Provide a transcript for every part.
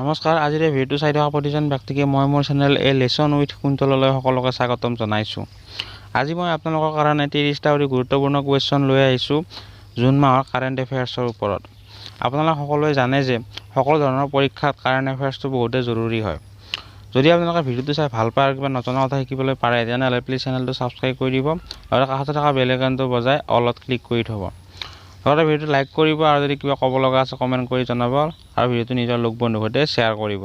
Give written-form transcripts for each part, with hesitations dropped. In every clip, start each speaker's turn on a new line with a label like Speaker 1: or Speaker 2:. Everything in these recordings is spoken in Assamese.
Speaker 1: নমস্কাৰ, আজিৰ এই ভিডিঅ'টো চাই থকা প্ৰতিজন ব্যক্তিকে মই মোৰ চেনেল লেচন উইথ কুন্তললৈ সকলোকে স্বাগতম জনাইছোঁ। আজি মই আপোনালোকৰ কাৰণে 30টা অতি গুৰুত্বপূৰ্ণ কুৱেশ্যন লৈ আহিছোঁ জুন মাহৰ কাৰেণ্ট এফেয়াৰ্ছৰ ওপৰত। আপোনালোকে সকলোৱে জানে যে সকলো ধৰণৰ পৰীক্ষাত কাৰেণ্ট এফেয়াৰ্ছটো বহুতেই জৰুৰী হয়। যদি আপোনালোকে ভিডিঅ'টো চাই ভাল পায় আৰু কিবা নজনা কথা শিকিবলৈ পাৰে তেনেহ'লে প্লিজ চেনেলটো ছাবস্ক্ৰাইব কৰি দিব আৰু কাষতে থকা বেল আইকনটো বজাই অলত ক্লিক কৰি থ'ব। লগতে ভিডিঅ'টো লাইক কৰিব আৰু যদি কিবা ক'ব লগা আছে কমেণ্ট কৰি জনাব আৰু ভিডিঅ'টো নিজৰ লগ বন্ধুৰ সৈতে শ্বেয়াৰ কৰিব।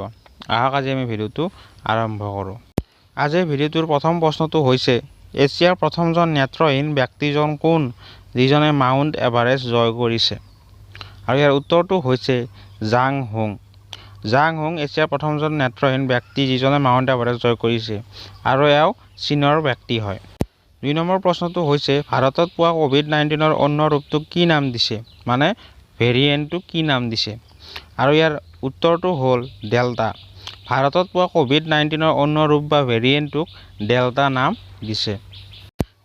Speaker 1: আহক আজি আমি ভিডিঅ'টো আৰম্ভ কৰোঁ। আজিৰ ভিডিঅ'টোৰ প্ৰথম প্ৰশ্নটো হৈছে এছিয়াৰ প্ৰথমজন নেত্ৰহীন ব্যক্তিজন কোন যিজনে মাউণ্ট এভাৰেষ্ট জয় কৰিছে? আৰু ইয়াৰ উত্তৰটো হৈছে জাং হুং। জাং হুং এছিয়াৰ প্ৰথমজন নেত্ৰহীন ব্যক্তি যিজনে মাউণ্ট এভাৰেষ্ট জয় কৰিছে আৰু এওঁ চীনৰ ব্যক্তি হয়। 2 নম্বৰ প্ৰশ্নটো হৈছে ভাৰতত পোৱা COVID-19ৰ অন্য ৰূপটোক কি নাম দিছে, মানে ভেৰিয়েণ্টটো কি নাম দিছে? আৰু ইয়াৰ উত্তৰটো হ'ল ডেল্টা। ভাৰতত পোৱা COVID-19ৰ অন্য ৰূপ বা ভেৰিয়েণ্টটোক ডেল্টা নাম দিছে।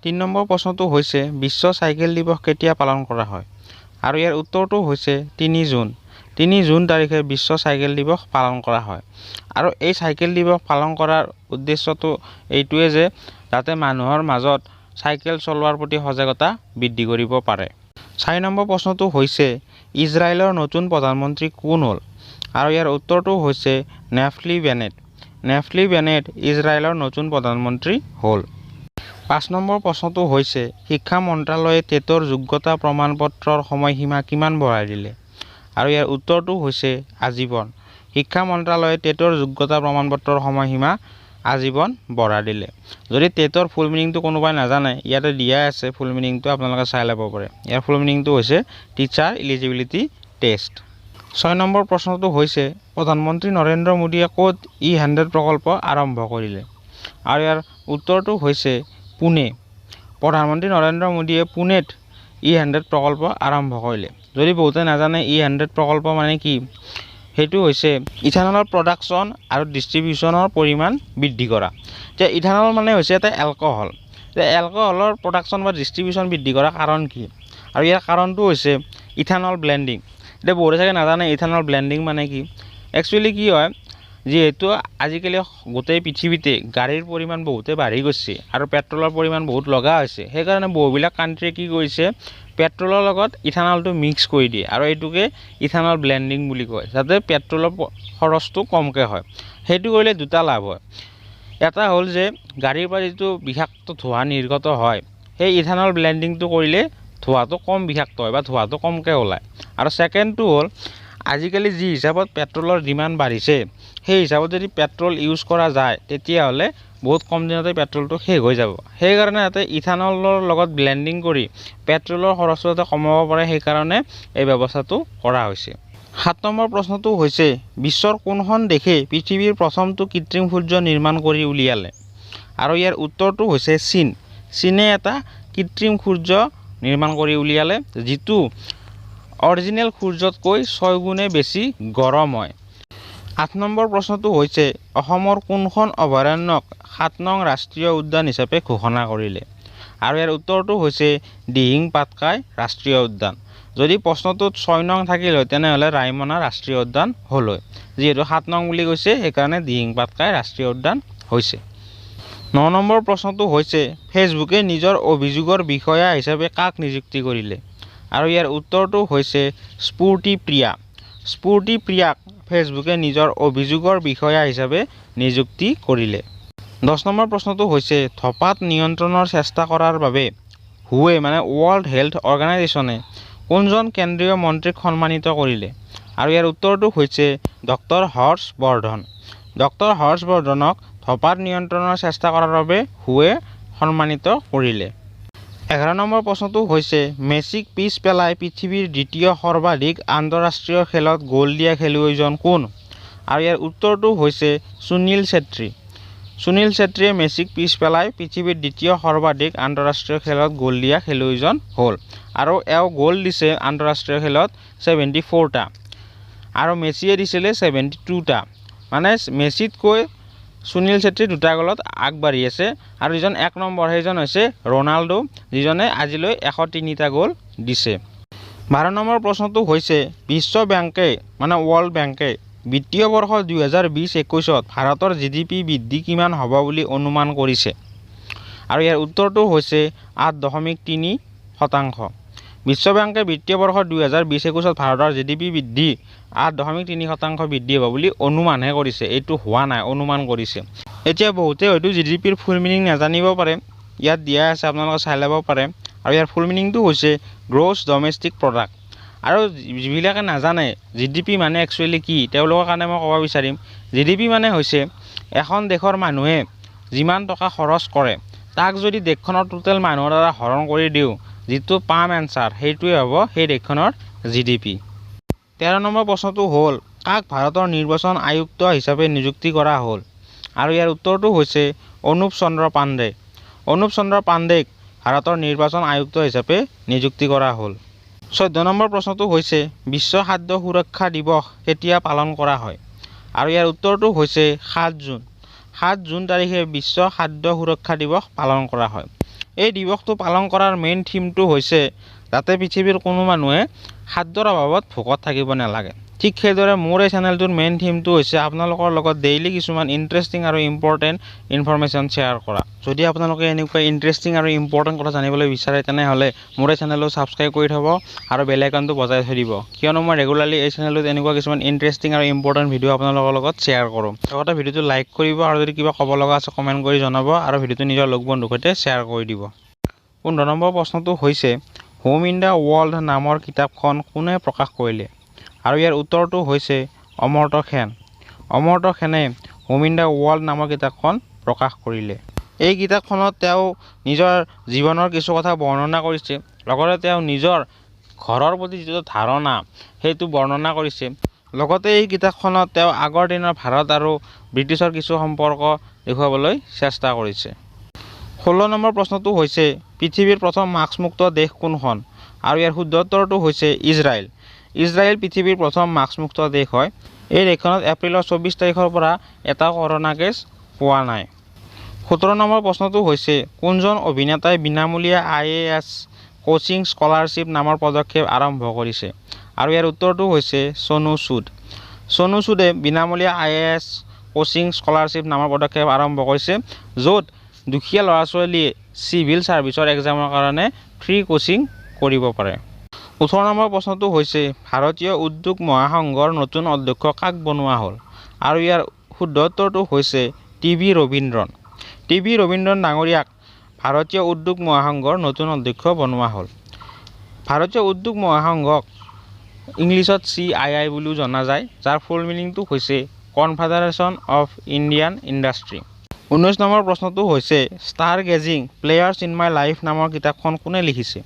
Speaker 1: 3 নম্বৰ প্ৰশ্নটো হৈছে বিশ্ব চাইকেল দিৱস কেতিয়া পালন কৰা হয়? আৰু ইয়াৰ উত্তৰটো হৈছে 3 জুন। 3 জুন তাৰিখে বিশ্ব চাইকেল দিৱস পালন কৰা হয়। আৰু এই চাইকেল দিৱস পালন কৰাৰ উদ্দেশ্যটো এইটোৱে যে যাতে মানুহৰ মাজত চাইকেল চলোৱাৰ প্ৰতি সজাগতা বৃদ্ধি কৰিব পাৰে। 4 নম্বৰ প্ৰশ্নটো হৈছে ইজৰাইলৰ নতুন প্ৰধানমন্ত্ৰী কোন হ'ল? আৰু ইয়াৰ উত্তৰটো হৈছে নেফলি বেনেট। নেফলি বেনেট ইজৰাইলৰ নতুন প্ৰধানমন্ত্ৰী হ'ল। 5 নম্বৰ প্ৰশ্নটো হৈছে শিক্ষা মন্ত্ৰালয়ে টেটৰ যোগ্যতা প্ৰমাণপত্ৰৰ সময়সীমা কিমান বঢ়াই দিলে? আৰু ইয়াৰ উত্তৰটো হৈছে আজীৱন। শিক্ষা মন্ত্ৰালয়ে টেটৰ যোগ্যতা প্ৰমাণপত্ৰৰ সময়সীমা আজীৱন বঢ়াই দিলে। যদি টেটৰ ফুল মিনিংটো কোনোবাই নাজানে ইয়াতে দিয়া আছে, ফুল মিনিংটো আপোনালোকে চাই ল'ব পাৰে। ইয়াৰ ফুল মিনিংটো হৈছে টিচাৰ এলিজিবিলিটি টেষ্ট। 6 নম্বৰ প্ৰশ্নটো হৈছে প্ৰধানমন্ত্ৰী নৰেন্দ্ৰ মোদীয়ে ক'ত E100 প্ৰকল্প আৰম্ভ কৰিলে? আৰু ইয়াৰ উত্তৰটো হৈছে পুনে। প্ৰধানমন্ত্ৰী নৰেন্দ্ৰ মোদীয়ে পুনেত E100 প্ৰকল্প আৰম্ভ কৰিলে। যদি বহুতে নাজানে E100 প্ৰকল্প মানে কি, সেইটো হৈছে ইথানলৰ প্ৰডাকশ্যন আৰু ডিষ্ট্ৰিবিউশ্যনৰ পৰিমাণ বৃদ্ধি কৰা। যে ইথানল মানে হৈছে এটা এলকহল। যে এলকহলৰ প্ৰডাকশ্যন বা ডিষ্ট্ৰিবিউশ্যন বৃদ্ধি কৰাৰ কাৰণ কি? আৰু ইয়াৰ কাৰণটো হৈছে ইথানল ব্লেণ্ডিং। এতিয়া বহুতে চাগে নাজানে ইথানল ব্লেণ্ডিং মানে কি। একচুৱেলি কি হয়, যিহেতু আজিকালি গোটেই পৃথিৱীতে গাড়ীৰ পৰিমাণ বহুতে বাঢ়ি গৈছে আৰু পেট্ৰলৰ পৰিমাণ বহুত লগা হৈছে, সেইকাৰণে বহুবিলাক কাণ্ট্ৰিয়ে কি কৰিছে পেট্ৰলৰ লগত ইথানলটো মিক্স কৰি দিয়ে আৰু এইটোকে ইথানল ব্লেণ্ডিং বুলি কয়, যাতে পেট্ৰলৰ খৰচটো কমকৈ হয়। সেইটো কৰিলে দুটা লাভ হয়। এটা হ'ল যে গাড়ীৰ পৰা যিটো বিষাক্ত ধোঁৱা নিৰ্গত হয়, সেই ইথানল ব্লেণ্ডিংটো কৰিলে ধোঁৱাটো কম বিষাক্ত হয় বা ধোঁৱাটো কমকৈ ওলায়। আৰু ছেকেণ্ডটো হ'ল আজিকালি যি হিচাপত পেট্ৰলৰ ডিমাণ্ড বাঢ়িছে সেই হিচাপত যদি পেট্ৰল ইউজ কৰা যায় তেতিয়াহ'লে বহুত কম দিনতে পেট্ৰলটো শেষ হৈ যাব। সেইকাৰণে যাতে ইথানলৰ লগত ব্লেণ্ডিং কৰি পেট্ৰলৰ খৰচটো যাতে কমাব পাৰে সেইকাৰণে এই ব্যৱস্থাটো কৰা হৈছে। 7 নম্বৰ প্ৰশ্নটো হৈছে বিশ্বৰ কোনখন দেশে পৃথিৱীৰ প্ৰথমটো কৃত্ৰিম সূৰ্য নিৰ্মাণ কৰি উলিয়ালে? আৰু ইয়াৰ উত্তৰটো হৈছে চীন। চীনে এটা কৃত্ৰিম সূৰ্য নিৰ্মাণ কৰি উলিয়ালে যিটো অৰিজিনেল সূৰ্যতকৈ 6 গুণে বেছি গৰম হয়। 8 নম্বৰ প্ৰশ্নটো হৈছে অসমৰ কোনখন অভয়াৰণ্যক 7 নং ৰাষ্ট্ৰীয় উদ্যান হিচাপে ঘোষণা কৰিলে? আৰু ইয়াৰ উত্তৰটো হৈছে দিহিং পাটকাই ৰাষ্ট্ৰীয় উদ্যান। যদি প্ৰশ্নটোত 6 নং থাকিল হয় তেনেহ'লে ৰায়মনা ৰাষ্ট্ৰীয় উদ্যান হ'ল হয়। যিহেতু 7 নং বুলি কৈছে সেইকাৰণে দিহিং পাটকাই ৰাষ্ট্ৰীয় উদ্যান হৈছে। 9 নম্বৰ প্ৰশ্নটো হৈছে ফেচবুকে নিজৰ অভিযোগৰ বিষয়া হিচাপে কাক নিযুক্তি কৰিলে? আৰু ইয়াৰ উত্তৰটো হৈছে স্ফূৰ্তি প্ৰিয়া। স্ফূৰ্তি প্ৰিয়াক ফেচবুকে নিজৰ অভিযোগৰ বিষয়া হিচাপে নিযুক্তি কৰিলে। 10 নম্বৰ প্ৰশ্নটো হৈছে ধঁপাত নিয়ন্ত্ৰণৰ চেষ্টা কৰাৰ বাবে হুৱে মানে ৱৰ্ল্ড হেল্থ অৰ্গেনাইজেশ্যনে কোনজন কেন্দ্ৰীয় মন্ত্ৰীক সন্মানিত কৰিলে? আৰু ইয়াৰ উত্তৰটো হৈছে ডক্টৰ হৰ্ষ বৰ্ধন। ডক্টৰ হৰ্ষ বৰ্ধনক ধঁপাত নিয়ন্ত্ৰণৰ চেষ্টা কৰাৰ বাবে হুৱে সন্মানিত কৰিলে। 11 নম্বৰ প্ৰশ্নটো হৈছে মেছিক পিছ পেলাই পৃথিৱীৰ দ্বিতীয় সৰ্বাধিক আন্তঃৰাষ্ট্ৰীয় খেলত গ'ল দিয়া খেলুৱৈজন কোন? আৰু ইয়াৰ উত্তৰটো হৈছে সুনীল ছেত্ৰী। সুনীল ছেত্ৰীয়ে মেছিক পিছ পেলাই পৃথিৱীৰ দ্বিতীয় সৰ্বাধিক আন্তঃৰাষ্ট্ৰীয় খেলত গ'ল দিয়া খেলুৱৈজন হ'ল। আৰু এওঁ গ'ল দিছে আন্তঃৰাষ্ট্ৰীয় খেলত 74টা আৰু মেছিয়ে দিছিলে 72টা। মানে মেছিতকৈ সুনীল ছেত্ৰী 2টা গ'লত আগবাঢ়ি আছে। আৰু যিজন 1 নম্বৰ সেইজন হৈছে ৰনাল্ডো, যিজনে আজিলৈ 103টা গ'ল দিছে। 12 নম্বৰ প্ৰশ্নটো হৈছে বিশ্ব বেংকে মানে ৱৰ্ল্ড বেংকে বিত্তীয় বৰ্ষ 2020-21 ভাৰতৰ GDP বৃদ্ধি কিমান হ'ব বুলি অনুমান কৰিছে? আৰু ইয়াৰ উত্তৰটো হৈছে 8.3%। বিশ্ব বেংকে বিত্তীয় বৰ্ষ 2020-21 ভাৰতৰ GDP বৃদ্ধি 8.3% বৃদ্ধি হ'ব বুলি অনুমানহে কৰিছে, এইটো হোৱা নাই, অনুমান কৰিছে। এতিয়া বহুতে হয়তো GDPৰ ফুল মিনিং নাজানিব পাৰে, ইয়াত দিয়া আছে, আপোনালোকে চাই ল'ব পাৰে। আৰু ইয়াৰ ফুল মিনিংটো হৈছে গ্ৰছ ডমেষ্টিক প্ৰডাক্ট। আৰু যিবিলাকে নাজানে GDP মানে একচুৱেলি কি, তেওঁলোকৰ কাৰণে মই ক'ব বিচাৰিম, GDP মানে হৈছে এখন দেশৰ মানুহে যিমান টকা খৰচ কৰে তাক যদি দেশখনৰ টোটেল মানুহৰ দ্বাৰা হৰণ কৰি দিওঁ, যিটো পাম এনচাৰ সেইটোৱে হ'ব সেই দেশখনৰ GDP। 13 নম্বৰ প্ৰশ্নটো হ'ল, কাক ভাৰতৰ নিৰ্বাচন আয়ুক্ত হিচাপে নিযুক্তি কৰা হ'ল? আৰু ইয়াৰ উত্তৰটো হৈছে অনুপ চন্দ্ৰ পাণ্ডে। অনুপ চন্দ্ৰ পাণ্ডেক ভাৰতৰ নিৰ্বাচন আয়ুক্ত হিচাপে নিযুক্তি কৰা হ'ল। 14 নম্বৰ প্ৰশ্নটো হৈছে, বিশ্ব খাদ্য সুৰক্ষা দিৱস কেতিয়া পালন কৰা হয়? আৰু ইয়াৰ উত্তৰটো হৈছে 7 জুন। 7 জুন তাৰিখে বিশ্ব খাদ্য সুৰক্ষা দিৱস পালন কৰা হয়। এই দিৱসটো পালন কৰাৰ মেইন থিমটো হৈছে যাতে পৃথিৱীৰ কোনো মানুহে খাদ্যৰ অভাৱত ভোকত থাকিব নালাগে। ঠিক সেইদৰে মোৰ এই চেনেলটোৰ মেইন থিমটো হৈছে আপোনালোকৰ লগত ডেইলি কিছুমান ইণ্টাৰেষ্টিং আৰু ইম্পৰ্টেণ্ট ইনফৰমেশ্যন শ্বেয়াৰ কৰা। যদি আপোনালোকে এনেকুৱা ইণ্টাৰেষ্টিং আৰু ইম্পৰ্টেণ্ট কথা জানিবলৈ বিচাৰে তেনেহ'লে মোৰ এই চেনেলটো ছাবস্ক্ৰাইব কৰি থ'ব আৰু বেল আইকনটো বজাই থৈ দিব, কিয়নো মই ৰেগুলাৰলি এই চেনেলটোত এনেকুৱা কিছুমান ইণ্টাৰেষ্টিং আৰু ইম্পৰ্টেণ্ট ভিডিঅ' আপোনালোকৰ লগত শ্বেয়াৰ কৰোঁ। লগতে ভিডিঅ'টো লাইক কৰিব আৰু যদি কিবা ক'ব লগা আছে কমেণ্ট কৰি জনাব আৰু ভিডিঅ'টো নিজৰ লগ বন্ধুৰ সৈতে শ্বেয়াৰ কৰি দিব। 15 নম্বৰ প্ৰশ্নটো হৈছে, হোম ইন দ্য ৱৰ্ল্ড নামৰ কিতাপখন কোনে প্ৰকাশ কৰিলে? আৰু ইয়াৰ উত্তৰটো হৈছে অমৰ্ত্য সেন। অমৰ্ত্য সেনে হোম ইন দ্য ৱৰ্ল্ড নামৰ কিতাপখন প্ৰকাশ কৰিলে। এই কিতাপখনত তেওঁ নিজৰ জীৱনৰ কিছু কথা বৰ্ণনা কৰিছে, লগতে তেওঁ নিজৰ ঘৰৰ প্ৰতি যিটো ধাৰণা সেইটো বৰ্ণনা কৰিছে। লগতে এই কিতাপখনত তেওঁ আগৰ দিনৰ ভাৰত আৰু ব্ৰিটিছৰ কিছু সম্পৰ্ক দেখুৱাবলৈ চেষ্টা কৰিছে। 16 নম্বৰ প্ৰশ্নটো হৈছে, পৃথিৱীৰ প্ৰথম মাস্কমুক্ত দেশ কোনখন? আৰু ইয়াৰ শুদ্ধ উত্তৰটো হৈছে ইজৰাইল। ইজৰাইল পৃথিৱীৰ প্ৰথম মাস্কমুক্ত দেশ হয়। এই দেশখনত এপ্ৰিলৰ 24 তাৰিখৰ পৰা এটা কৰোণা কেছ পোৱা নাই। 17 নম্বৰ প্ৰশ্নটো হৈছে, কোনজন অভিনেতাই বিনামূলীয়া IAS কোচিং স্কলাৰশ্বিপ নামৰ পদক্ষেপ আৰম্ভ কৰিছে? আৰু ইয়াৰ উত্তৰটো হৈছে সোনু সুদ। সোনু সুদে বিনামূলীয়া IAS কোচিং স্কলাৰশ্বিপ নামৰ পদক্ষেপ আৰম্ভ কৰিছে, য'ত দুখীয়া ল'ৰা ছোৱালীয়ে চিভিল ছাৰ্ভিচৰ এক্সামৰ কাৰণে ফ্ৰী কোচিং কৰিব পাৰে। 18 নম্বৰ প্ৰশ্নটো হৈছে, ভাৰতীয় উদ্যোগ মহাসংঘৰ নতুন অধ্যক্ষ কাক বনোৱা হ'ল? আৰু ইয়াৰ শুদ্ধ উত্তৰটো হৈছে TV ৰবীন্দ্ৰন। TV ৰবীন্দ্ৰন ডাঙৰীয়াক ভাৰতীয় উদ্যোগ মহাসংঘৰ নতুন অধ্যক্ষ বনোৱা হ'ল। ভাৰতীয় উদ্যোগ মহাসংঘক ইংলিছত CII বুলিও জনা যায়, যাৰ ফুল মিনিংটো হৈছে confederation of Indian industry. 19 number প্ৰশ্নটো হৈছে, star gazing players in my life নামৰ কিতাপখন কোনে লিখিছে?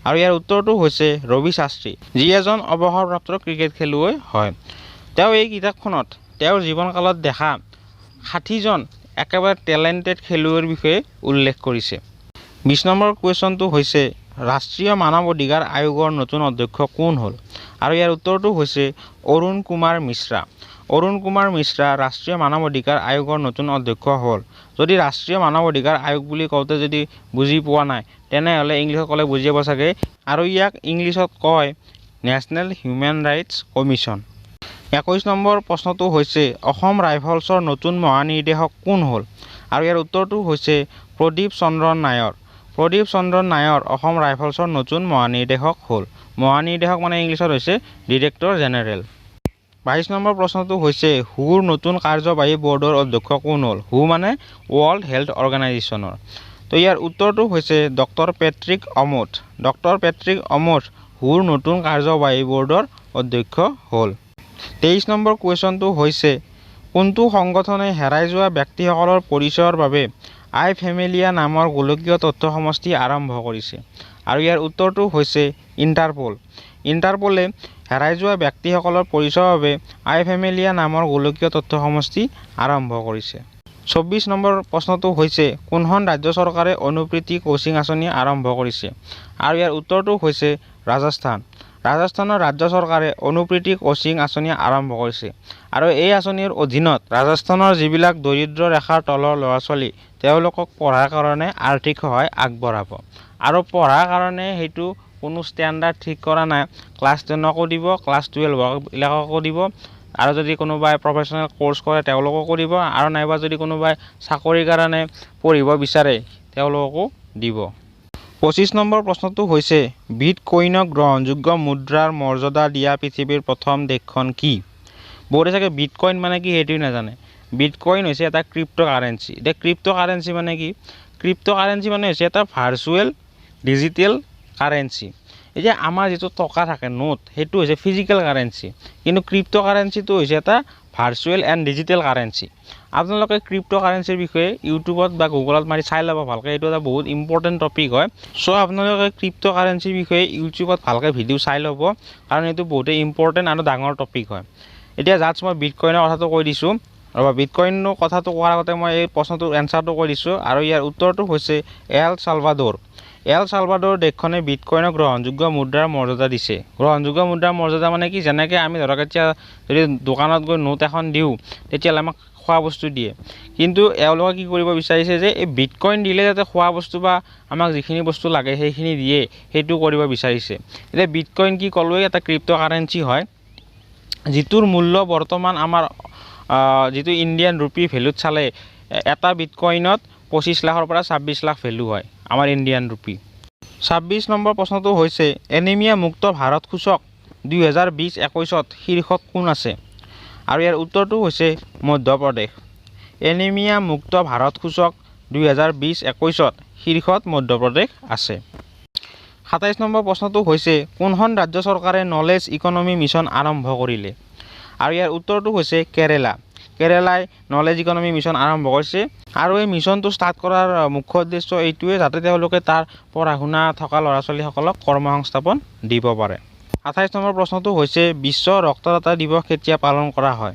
Speaker 1: আৰু ইয়াৰ উত্তৰটো হৈছে ৰবি শাস্ত্ৰী, যি এজন অৱসৰপ্ৰাপ্ত ক্ৰিকেট খেলুৱৈ হয়। তেওঁ এই কিতাপখনত তেওঁৰ জীৱনকালত দেখা 60জন একেবাৰে টেলেণ্টেড খেলুৱৈৰ বিষয়ে উল্লেখ কৰিছে। 20 নম্বৰ কুৱেশ্যনটো হৈছে, ৰাষ্ট্ৰীয় মানৱ অধিকাৰ আয়োগৰ নতুন অধ্যক্ষ কোন হ'ল? আৰু ইয়াৰ উত্তৰটো হৈছে অৰুণ কুমাৰ মিশ্ৰা। অৰুণ কুমাৰ মিশ্ৰা ৰাষ্ট্ৰীয় মানৱ অধিকাৰ আয়োগৰ নতুন অধ্যক্ষ হ'ল। যদি ৰাষ্ট্ৰীয় মানৱ অধিকাৰ আয়োগ বুলি কওঁতে যদি বুজি পোৱা নাই তেনেহ'লে ইংলিছত ক'লে বুজি পাব চাগে, আৰু ইয়াক ইংলিছত কয় national human rights commission. 21 number প্ৰশ্নটো হৈছে, অসম ৰাইফলছৰ নতুন মহানিৰ্দেশক কোন হ'ল? আৰু ইয়াৰ উত্তৰটো হৈছে প্ৰদীপ চন্দ্ৰন নায়ৰ। প্ৰদীপ চন্দ্ৰন নায়ৰ অসম ৰাইফলছৰ নতুন মহানিৰ্দেশক হ'ল। মহানিৰ্দেশক মানে ইংলিছত হৈছে ডিৰেক্টৰ জেনেৰেল। 22 নম্বৰ প্ৰশ্নটো হৈছে, হুৰ নতুন কাৰ্যবাহী বৰ্ডৰ অধ্যক্ষ কোন হ'ল? হু মানে ৱৰ্ল্ড হেল্থ অৰ্গেনাইজেশ্যনৰ। তো ইয়াৰ উত্তৰটো হৈছে ডক্টৰ পেট্ৰিক অমোথ। ডক্টৰ পেট্ৰিক অমোথ হুৰ নতুন কাৰ্যবাহী বৰ্ডৰ অধ্যক্ষ হ'ল। 23 নম্বৰ কুৱেশ্যনটো হৈছে, কোনটো সংগঠনে হেৰাই যোৱা ব্যক্তিসকলৰ পৰিচয়ৰ বাবে আই ফেমিলিয়া নামৰ গোলকীয় তথ্য সমষ্টি আৰম্ভ কৰিছে? আৰু ইয়াৰ উত্তৰটো হৈছে ইণ্টাৰপল। ইণ্টাৰপলে হেৰাই যোৱা ব্যক্তিসকলৰ পৰিচয়ৰ বাবে আই ফেমিলিয়া নামৰ গোলকীয় তথ্য সমষ্টি আৰম্ভ কৰিছে। 24 নম্বৰ প্ৰশ্নটো হৈছে, কোনখন ৰাজ্য চৰকাৰে অনুপ্ৰীতি কোচিং আঁচনি আৰম্ভ কৰিছে? আৰু ইয়াৰ উত্তৰটো হৈছে ৰাজস্থান। ৰাজস্থানৰ ৰাজ্য চৰকাৰে অনুপ্ৰীতি কোচিং আঁচনি আৰম্ভ কৰিছে, আৰু এই আঁচনিৰ অধীনত ৰাজস্থানৰ যিবিলাক দৰিদ্ৰ ৰেখাৰ তলৰ ল'ৰা ছোৱালী তেওঁলোকক পঢ়াৰ কাৰণে আৰ্থিক সহায় আগবঢ়াব। আৰু পঢ়াৰ কাৰণে সেইটো কোনো ষ্টেণ্ডাৰ্ড ঠিক কৰা নাই, ক্লাছ 10কো দিব, ক্লাছ 12 বিলাককো দিব, আৰু যদি কোনোবাই প্ৰফেশ্যনেল কোৰ্স কৰে তেওঁলোকো কৰিব আৰু নাইবা যদি কোনোবাই চাকৰিৰ কাৰণে পঢ়িব বিচাৰে তেওঁলোকো দিব 25 নম্বৰ প্ৰশ্নটো হৈছে বিটকইনক গ্ৰহণযোগ্য মুদ্ৰাৰ মৰ্যাদা দিয়া পৃথিৱীৰ প্ৰথম দেশখন কি বহুতে চাগে বিটকইন মানে কি হেতু নাজানে বিটকইন হৈছে এটা ক্ৰিপ্টোকাৰেন্সি ক্ৰিপ্টোকাৰেন্সি মানে কি ক্ৰিপ্টোকাৰেন্সি মানে হৈছে এটা ভাৰ্চুৱেল ডিজিটেল কাৰেন্সি এতিয়া আমাৰ যেটো টকা থাকে নোট হেতু হৈছে ফিজিক্যাল কাৰেন্সি কিন্তু ক্ৰিপ্টোকাৰেন্সিটো হৈছে এটা ভাৰ্চুৱেল এণ্ড ডিজিটেল কাৰেন্সি আপোনালোকে ক্ৰিপ্টোকাৰেন্সিৰ বিষয়ে ইউটিউবত বা গুগলত মাৰি চাই ল'ব ভালকৈ এইটো এটা বহুত ইম্পৰ্টেন্ট টপিক হয় সো আপোনালোকে ক্ৰিপ্টোকাৰেন্সিৰ বিষয়ে ইউটিউবত ভালকৈ ভিডিও চাই ল'ব কাৰণ এইটো বহুত ইম্পৰ্টেন্ট আৰু ডাঙৰ টপিক হয় এতিয়া জাস্ট মই বিটকইনৰ কথাটো কৈ দিছো আৰু বিটকইনৰ কথাটো কোৱাৰ আগতে মই এই প্ৰশ্নটোৰ এনসাৰটো কৈ দিছো আৰু ইয়াৰ উত্তৰটো হৈছে এল সালভাডোৰ দেশখনে বিটকইনক গ্ৰহণযোগ্য মুদ্ৰাৰ মৰ্যাদা দিছে গ্ৰহণযোগ্য মুদ্ৰাৰ মৰ্যাদা মানে কি যেনেকৈ আমি ধৰক এতিয়া যদি দোকানত গৈ নোট এখন দিও তেতিয়ালে আমাক খোৱা বস্তু দিয়ে কিন্তু এওঁলোকে কি কৰিব বিচাৰিছে যে এই বিটকইন দিলে যাতে খোৱা বস্তু বা আমাক যিখিনি বস্তু লাগে সেইখিনি দিয়ে হেতু কৰিব বিচাৰিছে এতিয়া বিটকইন কি কলৱে এটা ক্ৰিপ্টোকাৰেন্সি হয় যিটোৰ মূল্য বৰ্তমান আমাৰ যেটো ইন্ডিয়ান ৰূপী ভ্যালুত চালে এটা বিটকইনত 25 লাখৰ পৰা 26 লাখ ভ্যালু হয় আমাৰ ইন্ডিয়ান ৰূপী 26 নম্বৰ প্ৰশ্নটো হৈছে এনিমিয়া মুক্ত ভাৰত সূচক 2020-21ত শীৰ্ষত কোন আছে আৰু ইয়াৰ উত্তৰটো হৈছে মধ্যপ্ৰদেশ এনিমিয়া মুক্ত ভাৰত সূচক 2020-21ত শীৰ্ষত মধ্যপ্ৰদেশ আছে 27 নম্বৰ প্ৰশ্নটো হৈছে কোনখন ৰাজ্য চৰকাৰে নলেজ ইকনমি মিছন আৰম্ভ কৰিলে আৰু ইয়াৰ উত্তৰটো হৈছে কেৰালাই নলেজ ইকনমি মিছন আৰম্ভ কৰিছে আৰু এই মিছনটো ষ্টাৰ্ট কৰাৰ মুখ্য উদ্দেশ্য এইটোৱে যাতে তেওঁলোকে তাৰ পঢ়া-শুনা থকা ল'ৰা-ছোৱালীসকলক কৰ্মসংস্থাপন দিব পাৰে 28 নম্বৰ প্ৰশ্নটো হৈছে বিশ্ব ৰক্তদাতা দিৱস কেতিয়া পালন কৰা হয়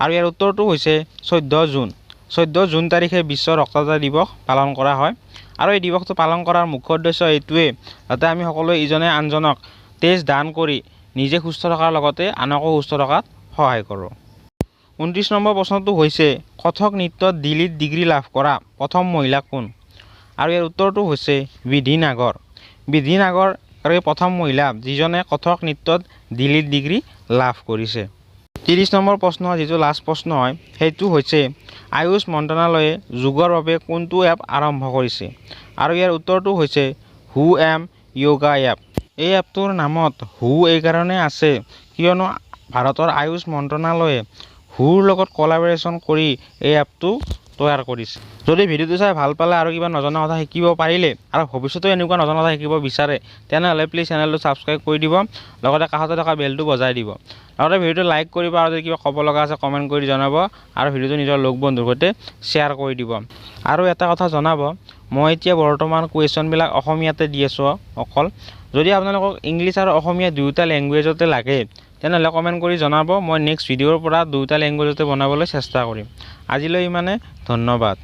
Speaker 1: আৰু ইয়াৰ উত্তৰটো হৈছে 14 জুন তাৰিখে বিশ্ব ৰক্তদাতা দিৱস পালন কৰা হয় আৰু এই দিৱসটো পালন কৰাৰ মুখ্য উদ্দেশ্য এইটোৱে যাতে আমি সকলোৱে ইজনে আনজনক তেজ দান কৰি নিজে সুস্থ থকাৰ লগতে আনকো সুস্থ থকাত সহায় কৰোঁ 29 নম্বৰ প্ৰশ্নটো হৈছে কথক নৃত্যত ডিলিট ডিগ্ৰী লাভ কৰা প্ৰথম মহিলা কোন আৰু ইয়াৰ উত্তৰটো হৈছে বিধি নাগৰ আৰু প্ৰথম মহিলা যিজনে কথক নৃত্যত ডিলিট ডিগ্ৰী লাভ কৰিছে 30 নম্বৰ প্ৰশ্ন যেটো লাষ্ট প্ৰশ্ন হয় হেতু হৈছে আয়ুষ মন্ত্ৰালয়ে যোগৰ বাবে কোনটো এপ আৰম্ভ কৰিছে আৰু ইয়াৰ উত্তৰটো হৈছে হু এম যোগা এপ এই এপটোৰ নামত হু এই কাৰণে আছে কিয়নো ভাৰতৰ আয়ুষ মন্ত্ৰালয়ে হুৰ লগত কোলাবৰেচন কৰি এই এপটো তৈয়াৰ কৰিছে যদি ভিডিওটো চাই ভাল পালে আৰু কিবা নজনা কথা শিকিব পাৰিলে আৰু ভৱিষ্যতে এনেকুৱা নজনা কথা শিকিব বিচাৰে তেনেহলে প্লিজ চেনেলটো সাবস্ক্ৰাইব কৰি দিব লগতে কাষতে থকা বেলটো বজাই দিব লগতে ভিডিওটো লাইক কৰিব আৰু যদি কিবা ক'ব লগা আছে কমেন্ট কৰি জনাব আৰু ভিডিওটো নিজৰ লগ বন্ধুৰ সৈতে শেয়াৰ কৰি দিব আৰু এটা কথা জনাব মই এতিয়া বৰ্তমান কুৱেশ্যন বিলাক অসমীয়াতে দি আছো অকল যদি আপোনালোকক ইংলিশ আৰু অসমীয়া দুয়োটা ল্যাঙ্গুৱেজতে লাগে তেনেহলে কমেন্ট কৰি জনাব মই নেক্সট ভিডিওৰ পৰা দুয়োটা ল্যাঙ্গুৱেজতে বনাবলৈ চেষ্টা কৰিম আজিলৈ ইমানে ধন্যবাদ